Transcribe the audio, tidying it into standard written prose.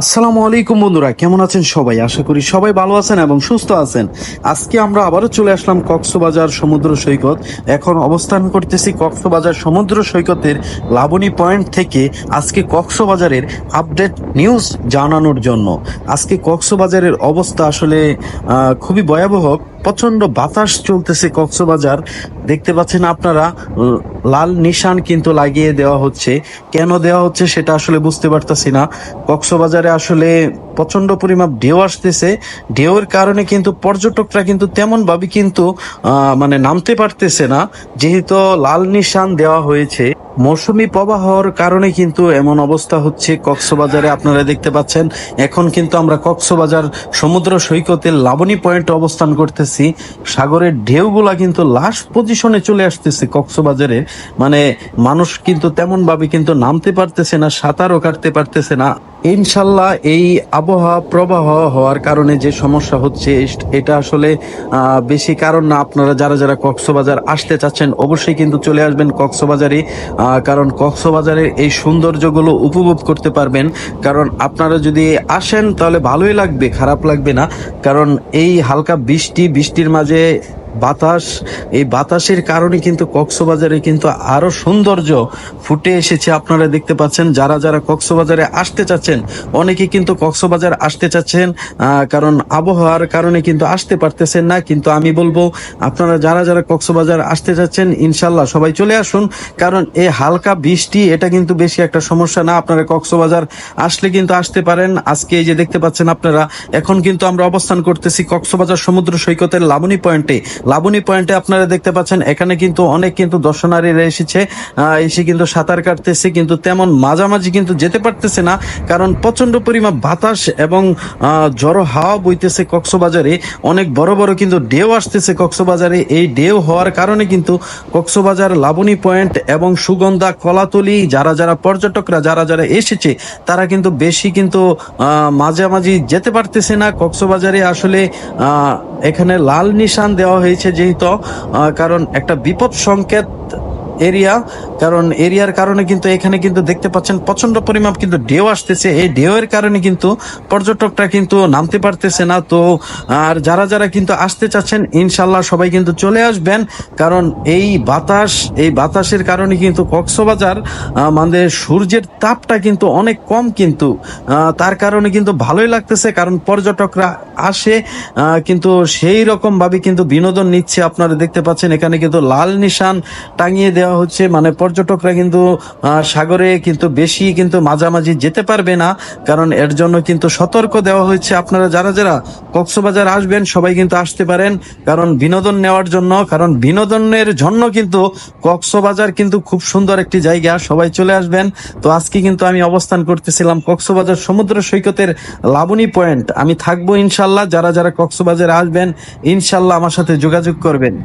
আসসালামু আলাইকুম বন্ধুরা, কেমন আছেন সবাই? আশা করি সবাই ভালো আছেন এবং সুস্থ আছেন। আজকে আমরা আবারও চলে আসলাম কক্সবাজার সমুদ্র সৈকত। এখন অবস্থান করতেছি কক্সবাজার সমুদ্র সৈকতের লাবণী পয়েন্ট থেকে আজকে কক্সবাজারের আপডেট নিউজ জানানোর জন্য। আজকে কক্সবাজারের অবস্থা আসলে খুবই ভয়াবহ। প্রচন্ড বাতাস চলতেছে কক্সবাজার, দেখতে পাচ্ছেন আপনারা। লাল নিশান কিন্তু লাগিয়ে দেওয়া হচ্ছে। কেন দেওয়া হচ্ছে সেটা আসলে বুঝতে পারতেছি না। কক্সবাজারে আসলে প্রচন্ড পরিমাণ ঢেউ আসতেছে। ঢেউয়ের কারণে কিন্তু পর্যটকরা কিন্তু তেমন ভাবে কিন্তু মানে নামতে পারতেছে না, যেহেতু লাল নিশান দেওয়া হয়েছে। মৌসুমী প্রবাহর কারণে কিন্তু এমন অবস্থা হচ্ছে কক্সবাজারে। আপনারা দেখতে পাচ্ছেন এখন কিন্তু আমরা কক্সবাজার সমুদ্র সৈকতের লাবণী পয়েন্টে অবস্থান করতেছি। সাগরের ঢেউগুলা কিন্তু লাস্ট পজিশনে চলে আসতেছে কক্সবাজারে। মানে মানুষ কিন্তু তেমন ভাবে কিন্তু নামতে পারতেছে না, সাঁতারও কাটতে পারতেছে না। ইনশাল্লাহ এই আবহাওয়া প্রবাহ হওয়ার কারণে যে সমস্যা হচ্ছে এটা আসলে বেশি কারণ না। আপনারা যারা যারা কক্সবাজার আসতে চাচ্ছেন অবশ্যই কিন্তু চলে আসবেন কক্সবাজারে, কারণ কক্সবাজারের এই সৌন্দর্যগুলো উপভোগ করতে পারবেন। কারণ আপনারা যদি আসেন তাহলে ভালোই লাগবে, খারাপ লাগবে না। কারণ এই হালকা বৃষ্টির মাঝে বাতাস, এই বাতাসের কারণে কিন্তু কক্সবাজারে কিন্তু আরো সৌন্দর্য ফুটে এসেছে। আপনারা দেখতে পাচ্ছেন যারা যারা কক্সবাজারে আসতে চাচ্ছেন, অনেকে কিন্তু কক্সবাজার আসতে চাচ্ছেন, কারণ আবহাওয়ার কারণে কিন্তু আসতে পারতেছেন না। কিন্তু আমি বলবো আপনারা যারা যারা কক্সবাজার আসতে চাচ্ছেন ইনশাল্লাহ সবাই চলে আসুন। কারণ এই হালকা বৃষ্টি এটা কিন্তু বেশি একটা সমস্যা না। আপনারা কক্সবাজার আসলে কিন্তু আসতে পারেন। আজকে এই যে দেখতে পাচ্ছেন আপনারা, এখন কিন্তু আমরা অবস্থান করতেছি কক্সবাজার সমুদ্র সৈকতের লাবণী পয়েন্টে। লাবণী পয়েন্টে আপনারা দেখতে পাচ্ছেন এখানে কিন্তু অনেক কিন্তু দর্শনারীরা এসে কিন্তু সাঁতার কাটতেছে, কিন্তু তেমন মাঝামাঝি কিন্তু যেতে পারতেছে না। কারণ প্রচন্ড পরিমাণ বাতাস এবং ঝড়ো হাওয়া বইতেছে কক্সবাজারে। অনেক বড় বড় কিন্তু ঢেউ আসতেছে কক্সবাজারে। এই ঢেউ হওয়ার কারণে কিন্তু কক্সবাজার লাবণী পয়েন্ট এবং সুগন্ধা, কলাতলি যারা যারা পর্যটকরা যারা যারা এসেছে তারা কিন্তু বেশি কিন্তু মাঝামাঝি যেতে পারতেছে না কক্সবাজারে। আসলে এখানে লাল নিশান দেওয়া হয়েছে যেহেতু, কারণ একটা বিপদ সংকেত এরিয়া। কারণ এরিয়ার কারণে কিন্তু এখানে কিন্তু দেখতে পাচ্ছেন প্রচন্ড পরিমাণ কিন্তু ঢেউ আসতেছে। এই ঢেউয়ের কারণে কিন্তু পর্যটকরা কিন্তু নামতে পারতেছে না। তো আর যারা যারা কিন্তু আসতে চাচ্ছেন ইনশাল্লাহ সবাই কিন্তু চলে আসবেন। কারণ এই বাতাসের কারণে কিন্তু কক্সবাজার মানে সূর্যের তাপটা কিন্তু অনেক কম, কিন্তু তার কারণে কিন্তু ভালোই লাগতেছে। কারণ পর্যটকরা আসে কিন্তু সেই রকম ভাবে কিন্তু বিনোদন নিচ্ছে। আপনারা দেখতে পাচ্ছেন এখানে কিন্তু লাল নিশান টাঙিয়ে দেওয়া হচ্ছে। মানে পর্যটকরা কিন্তু সাগরে কিন্তু বেশি কিন্তু মাঝামাঝি যেতে পারবে না, কারণ এর জন্য কিন্তু সতর্ক দেওয়া হয়েছে। আপনারা যারা যারা কক্সবাজার আসবেন সবাই কিন্তু আসতে পারেন, কারণ বিনোদন নেওয়ার জন্য। কারণ বিনোদনের জন্য কিন্তু কক্সবাজার কিন্তু খুব সুন্দর একটি জায়গা, সবাই চলে আসবেন। তো আজকে কিন্তু আমি অবস্থান করতেছিলাম কক্সবাজার সমুদ্র সৈকতের লাবণী পয়েন্ট। আমি থাকবো ইনশাল্লাহ। যারা যারা কক্সবাজারে আসবেন ইনশাল্লাহ আমার সাথে যোগাযোগ করবেন।